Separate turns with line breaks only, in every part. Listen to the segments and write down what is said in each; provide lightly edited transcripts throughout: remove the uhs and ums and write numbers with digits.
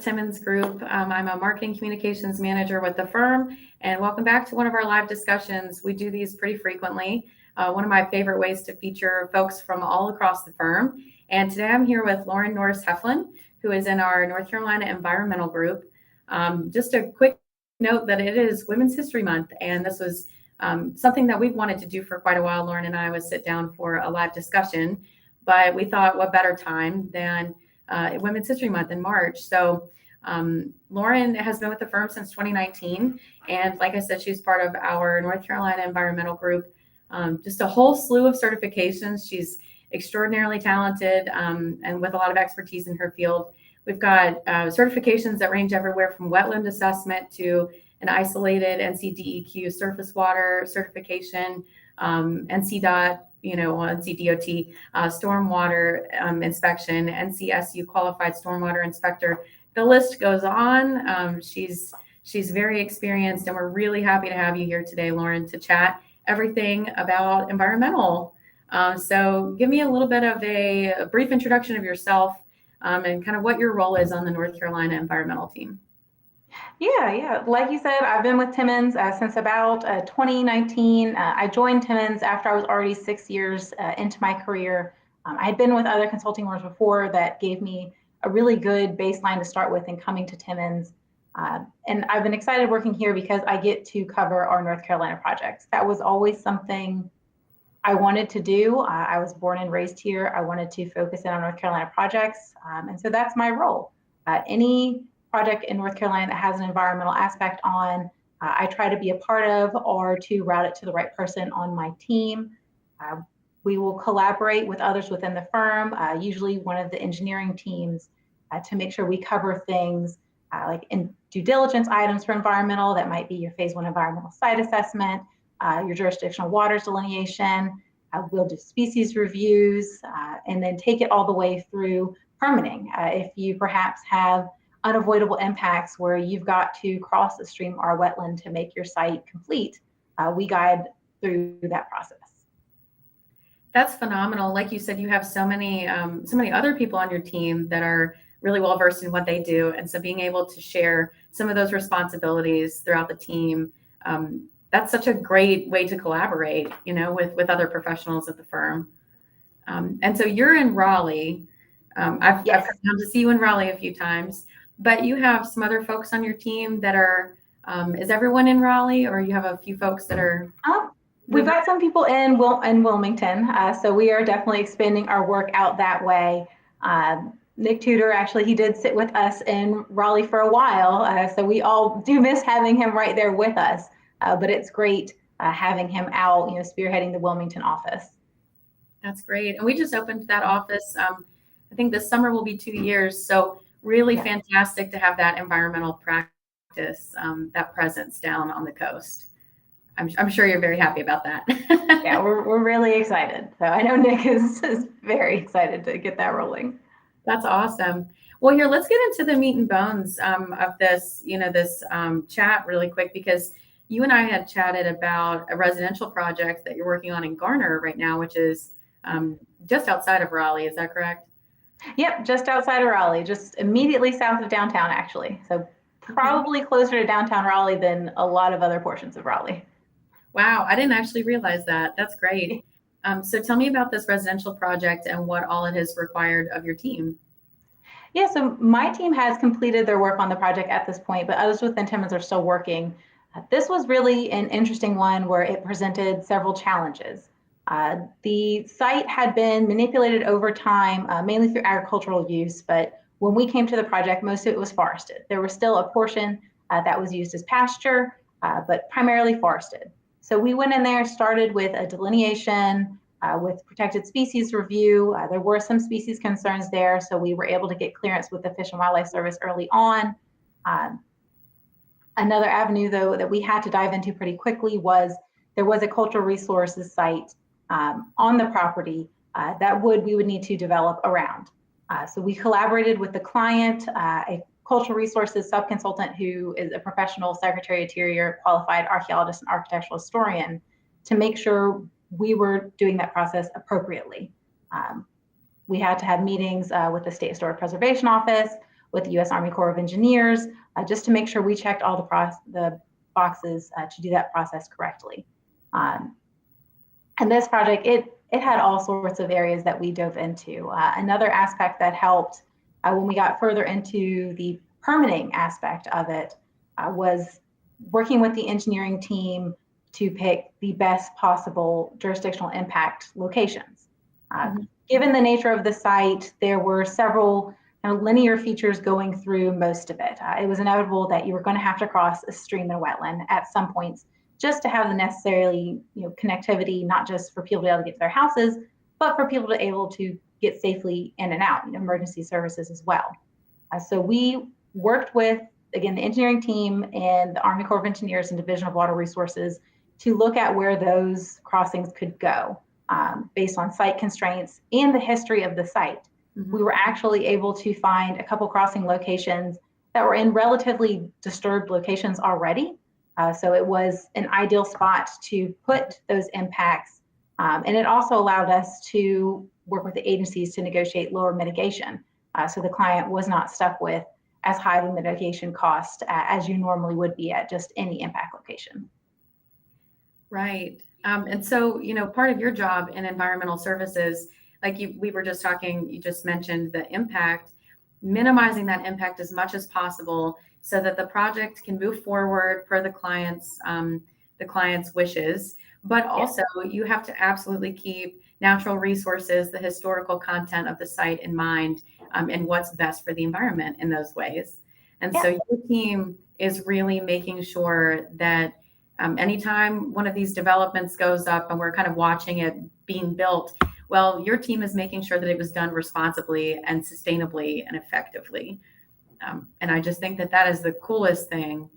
Timmons Group. I'm a marketing communications manager with the firm, and welcome back to one of our live discussions. We do these pretty frequently. One of my favorite ways to feature folks from all across the firm. And today I'm here with Norris-Heflin, who is in our North Carolina Environmental Group. Just a quick note that it is Women's History Month, and this was something that we've wanted to do for quite a while. Lauren and I would sit down for a live discussion, but we thought what better time than Women's History Month in March. So Lauren has been with the firm since 2019. And like I said, she's part of our North Carolina Environmental Group. Just a whole slew of certifications. She's extraordinarily talented and with a lot of expertise in her field. We've got certifications that range everywhere from wetland assessment to an isolated NCDEQ surface water certification, NCDOT, NCDOT, stormwater inspection, NCSU qualified stormwater inspector. The list goes on. She's very experienced, and we're really happy to have you here today, Lauren, to chat everything about environmental. So give me a little bit of a brief introduction of yourself and kind of what your role is on the North Carolina environmental team.
Yeah. Like you said, I've been with Timmons since about 2019. I joined Timmons after I was already 6 years into my career. I had been with other consulting firms before that gave me a really good baseline to start with in coming to Timmons. And I've been excited working here because I get to cover our North Carolina projects. That was always something I wanted to do. I was born and raised here. I wanted to focus in on North Carolina projects. And so that's my role. Any project in North Carolina that has an environmental aspect on, I try to be a part of or to route it to the right person on my team. We will collaborate with others within the firm, usually one of the engineering teams, to make sure we cover things like in due diligence items for environmental. That might be your phase 1 environmental site assessment, your jurisdictional waters delineation. We'll do species reviews and then take it all the way through permitting. If you perhaps have unavoidable impacts where you've got to cross a stream or a wetland to make your site complete, we guide through that process.
That's phenomenal. Like you said, you have so many other people on your team that are really well versed in what they do, and so being able to share some of those responsibilities throughout the team, that's such a great way to collaborate, with other professionals at the firm. And so you're in Raleigh. I've come to see you in Raleigh a few times. But you have some other folks on your team that are, is everyone in Raleigh, or you have a few folks that are?
We've got some people in Wilmington, so we are definitely expanding our work out that way. Nick Tudor, actually, he did sit with us in Raleigh for a while, so we all do miss having him right there with us, but it's great having him out, spearheading the Wilmington office.
That's great. And we just opened that office. I think this summer will be 2 years, so really fantastic to have that environmental practice, that presence down on the coast. I'm sure you're very happy about that.
Yeah, we're really excited. So I know Nick is very excited to get that rolling.
That's awesome. Well, here, let's get into the meat and bones of this, chat really quick, because you and I had chatted about a residential project that you're working on in Garner right now, which is just outside of Raleigh. Is that correct?
Yep, just outside of Raleigh, just immediately south of downtown, actually. So probably closer to downtown Raleigh than a lot of other portions of Raleigh.
Wow, I didn't actually realize that. That's great. So tell me about this residential project and what all it has required of your team.
Yeah, so my team has completed their work on the project at this point, but others within Timmons are still working. This was really an interesting one where it presented several challenges. The site had been manipulated over time, mainly through agricultural use, but when we came to the project, most of it was forested. There was still a portion that was used as pasture, but primarily forested. So we went in there, started with a delineation, with protected species review. There were some species concerns there, so we were able to get clearance with the Fish and Wildlife Service early on. Another avenue, though, that we had to dive into pretty quickly was there was a cultural resources site on the property that we would need to develop around. So we collaborated with the client, a cultural resources subconsultant who is a professional Secretary of Interior, qualified archaeologist and architectural historian, to make sure we were doing that process appropriately. We had to have meetings with the State Historic Preservation Office. with the U.S. Army Corps of Engineers, just to make sure we checked all the boxes to do that process correctly. And this project, it had all sorts of areas that we dove into. Another aspect that helped when we got further into the permitting aspect of it was working with the engineering team to pick the best possible jurisdictional impact locations. Given the nature of the site, there were several linear features going through most of it. It was inevitable that you were going to have to cross a stream and wetland at some points just to have the necessary connectivity, not just for people to be able to get to their houses, but for people to be able to get safely in and out, emergency services as well. So we worked with, again, the engineering team and the Army Corps of Engineers and Division of Water Resources to look at where those crossings could go based on site constraints and the history of the site. We were actually able to find a couple crossing locations that were in relatively disturbed locations already. So it was an ideal spot to put those impacts. And it also allowed us to work with the agencies to negotiate lower mitigation. So the client was not stuck with as high of a mitigation cost as you normally would be at just any impact location.
Right. And so, part of your job in environmental services, like we were just talking, you just mentioned the impact, minimizing that impact as much as possible so that the project can move forward per the client's wishes. But also you have to absolutely keep natural resources, the historical content of the site in mind, and what's best for the environment in those ways. And so your team is really making sure that anytime one of these developments goes up and we're kind of watching it being built, well, your team is making sure that it was done responsibly and sustainably and effectively. And I just think that is the coolest thing,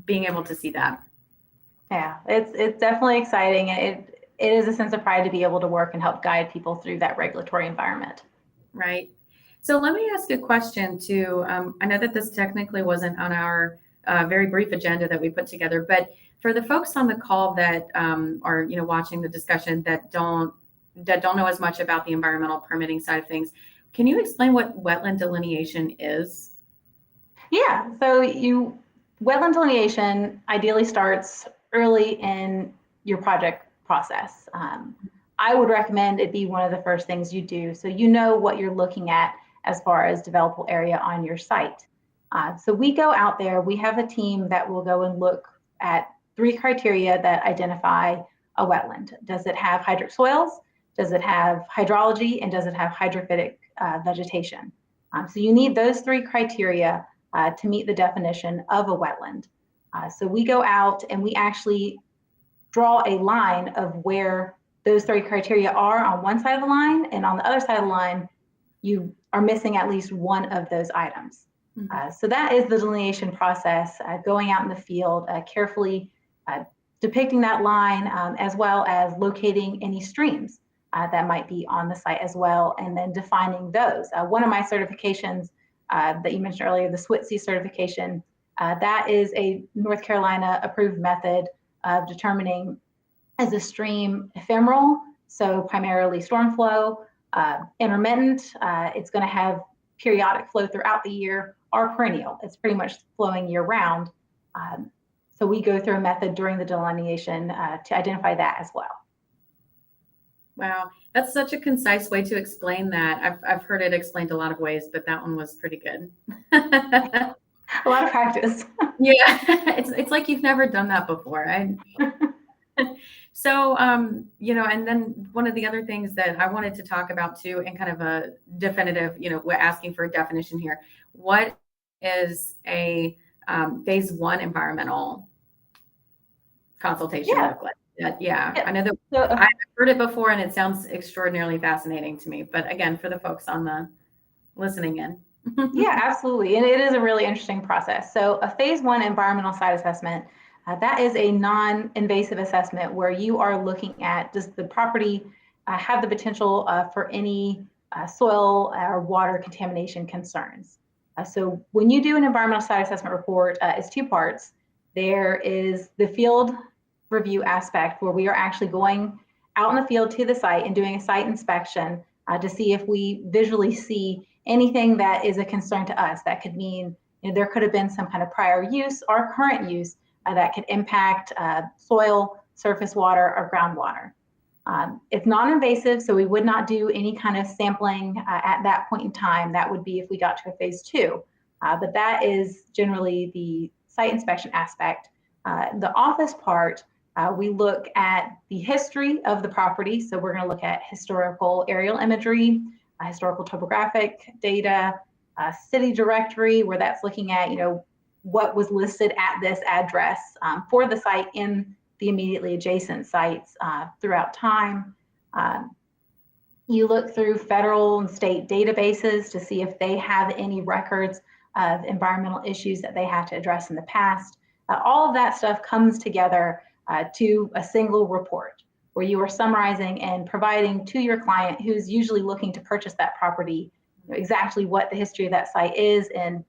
being able to see that.
Yeah, it's definitely exciting. It is a sense of pride to be able to work and help guide people through that regulatory environment.
Right. So let me ask a question too. I know that this technically wasn't on our very brief agenda that we put together, but for the folks on the call that are watching the discussion that don't know as much about the environmental permitting side of things, can you explain what wetland delineation is?
Yeah, so wetland delineation ideally starts early in your project process. I would recommend it be one of the first things you do so you know what you're looking at as far as developable area on your site. So we go out there, we have a team that will go and look at 3 criteria that identify a wetland. Does it have hydric soils? Does it have hydrology? And does it have hydrophytic vegetation? So you need those 3 criteria to meet the definition of a wetland. So we go out and we actually draw a line of where those 3 criteria are on one side of the line, and on the other side of the line, you are missing at least one of those items. So that is the delineation process, going out in the field, carefully depicting that line, as well as locating any streams that might be on the site as well, and then defining those. One of my certifications that you mentioned earlier, the SWITC certification, that is a North Carolina approved method of determining is a stream ephemeral, so primarily storm flow, intermittent, it's going to have periodic flow throughout the year, or perennial, it's pretty much flowing year round. So we go through a method during the delineation to identify that as well.
Wow, that's such a concise way to explain that. I've heard it explained a lot of ways, but that one was pretty good.
A lot of practice.
Yeah, it's like you've never done that before. So, and then one of the other things that I wanted to talk about too, and kind of a definitive, we're asking for a definition here. What is a phase 1 environmental consultation look like? I know that I've heard it before and it sounds extraordinarily fascinating to me, but again, for the folks on the listening in.
Yeah, absolutely. And it is a really interesting process. So a phase 1 environmental site assessment, that is a non-invasive assessment where you are looking at, does the property have the potential for any soil or water contamination concerns? So when you do an environmental site assessment report, it's 2 parts. There is the field review aspect where we are actually going out in the field to the site and doing a site inspection to see if we visually see anything that is a concern to us. That could mean there could have been some kind of prior use or current use that could impact soil, surface water, or groundwater. It's non-invasive, so we would not do any kind of sampling at that point in time. That would be if we got to a phase 2. But that is generally the site inspection aspect. The office part, we look at the history of the property. So we're going to look at historical aerial imagery, historical topographic data, city directory, where that's looking at, what was listed at this address for the site in the immediately adjacent sites throughout time. You look through federal and state databases to see if they have any records of environmental issues that they had to address in the past. All of that stuff comes together to a single report where you are summarizing and providing to your client, who's usually looking to purchase that property, exactly what the history of that site is and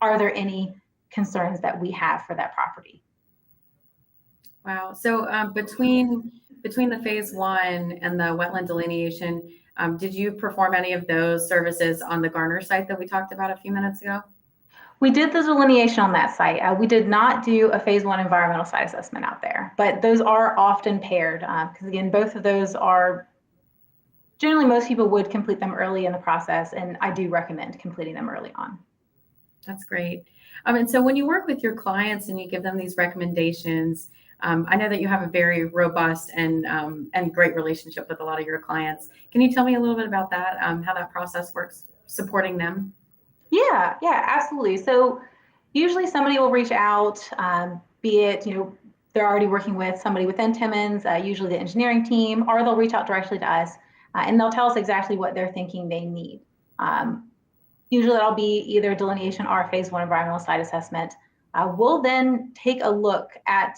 are there any concerns that we have for that property.
Wow. So between the phase 1 and the wetland delineation, did you perform any of those services on the Garner site that we talked about a few minutes ago?
We did the delineation on that site. We did not do a phase 1 environmental site assessment out there, but those are often paired because again, both of those are generally most people would complete them early in the process, and I do recommend completing them early on.
That's great. And so when you work with your clients and you give them these recommendations, I know that you have a very robust and great relationship with a lot of your clients. Can you tell me a little bit about that, how that process works, supporting them?
Yeah, absolutely. So usually somebody will reach out, be it, they're already working with somebody within Timmons, usually the engineering team, or they'll reach out directly to us and they'll tell us exactly what they're thinking they need. Usually that'll be either a delineation or a phase 1 environmental site assessment. We'll then take a look at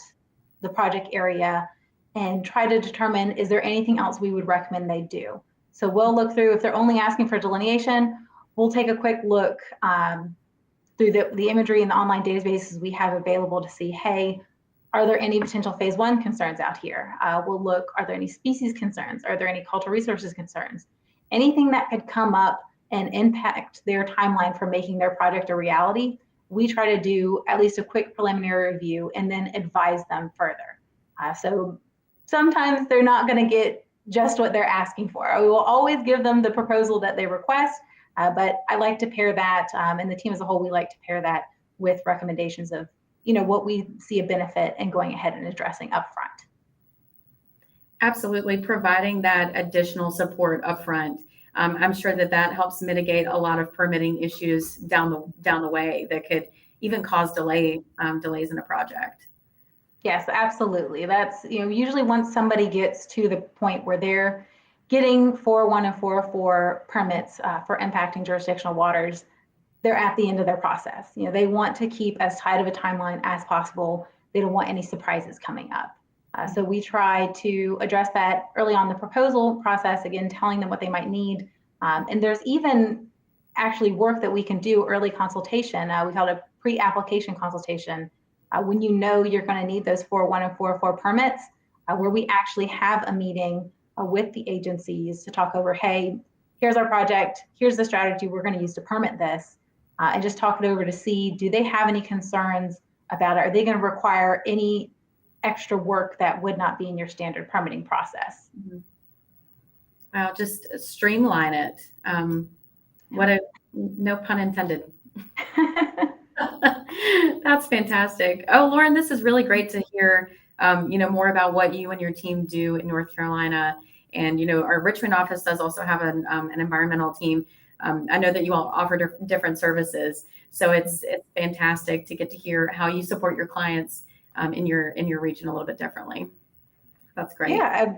the project area and try to determine, is there anything else we would recommend they do? So we'll look through, if they're only asking for delineation, we'll take a quick look through the imagery and the online databases we have available to see, hey, are there any potential phase 1 concerns out here? We'll look, are there any species concerns? Are there any cultural resources concerns? Anything that could come up and impact their timeline for making their project a reality, we try to do at least a quick preliminary review and then advise them further. So sometimes they're not going to get just what they're asking for. We will always give them the proposal that they request, but I like to pair that, and the team as a whole, we like to pair that with recommendations of, what we see a benefit in going ahead and addressing upfront.
Absolutely, providing that additional support upfront. I'm sure that helps mitigate a lot of permitting issues down the way that could even cause delays in a project.
Yes, absolutely. That's, usually once somebody gets to the point where they're getting 401 and 404 permits for impacting jurisdictional waters, they're at the end of their process. They want to keep as tight of a timeline as possible. They don't want any surprises coming up. So we try to address that early on the proposal process, again, telling them what they might need. And there's even actually work that we can do early consultation. We call it a pre-application consultation. When you're going to need those 401 and 404 permits, where we actually have a meeting with the agencies to talk over, hey, here's our project, here's the strategy we're going to use to permit this, and just talk it over to see, do they have any concerns about it? Are they going to require any extra work that would not be in your standard permitting process?
Mm-hmm. Wow, just streamline it. No pun intended. That's fantastic. Oh, Lauren, this is really great to hear, more about what you and your team do in North Carolina. And, our Richmond office does also have an environmental team. I know that you all offer different services. So it's fantastic to get to hear how you support your clients in your region a little bit differently. That's great.
Yeah,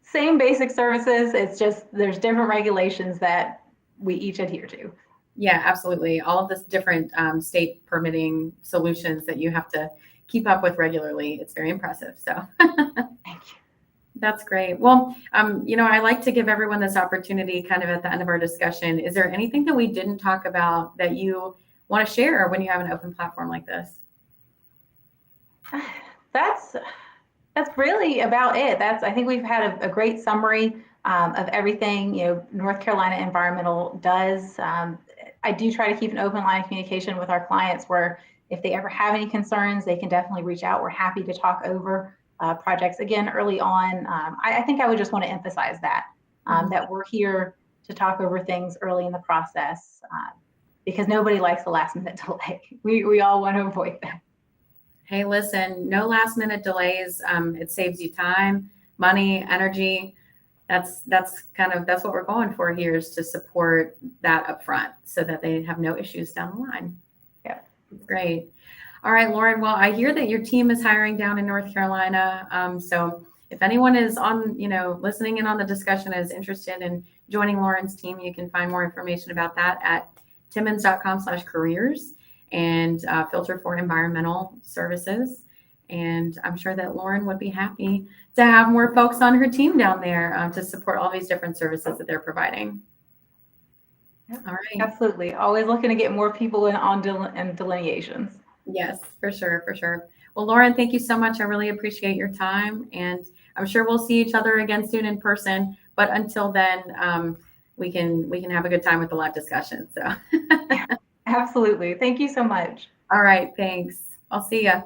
same basic services. It's just there's different regulations that we each adhere to.
Yeah, absolutely. All of this different state permitting solutions that you have to keep up with regularly. It's very impressive. So
Thank you.
That's great. Well, I like to give everyone this opportunity kind of at the end of our discussion. Is there anything that we didn't talk about that you want to share when you have an open platform like this?
That's really about it. I think we've had a great summary of everything, North Carolina Environmental does. I do try to keep an open line of communication with our clients where if they ever have any concerns, they can definitely reach out. We're happy to talk over projects again early on. I think I would just want to emphasize that, that we're here to talk over things early in the process because nobody likes the last minute delay. We all want to avoid that.
Hey, listen, no last minute delays. It saves you time, money, energy. That's what we're going for here, is to support that up front so that they have no issues down the line.
Yeah.
Great. All right, Lauren. Well, I hear that your team is hiring down in North Carolina. So if anyone is on, listening in on the discussion, is interested in joining Lauren's team, you can find more information about that at timmons.com/careers and filter for environmental services. And I'm sure that Lauren would be happy to have more folks on her team down there to support all these different services that they're providing.
Yeah,
all right.
Absolutely. Always looking to get more people in on delineations.
Yes, for sure, for sure. Well, Lauren, thank you so much. I really appreciate your time, and I'm sure we'll see each other again soon in person. But until then, we can have a good time with the live discussion. So,
Yeah, absolutely. Thank you so much.
All right, thanks. I'll see ya.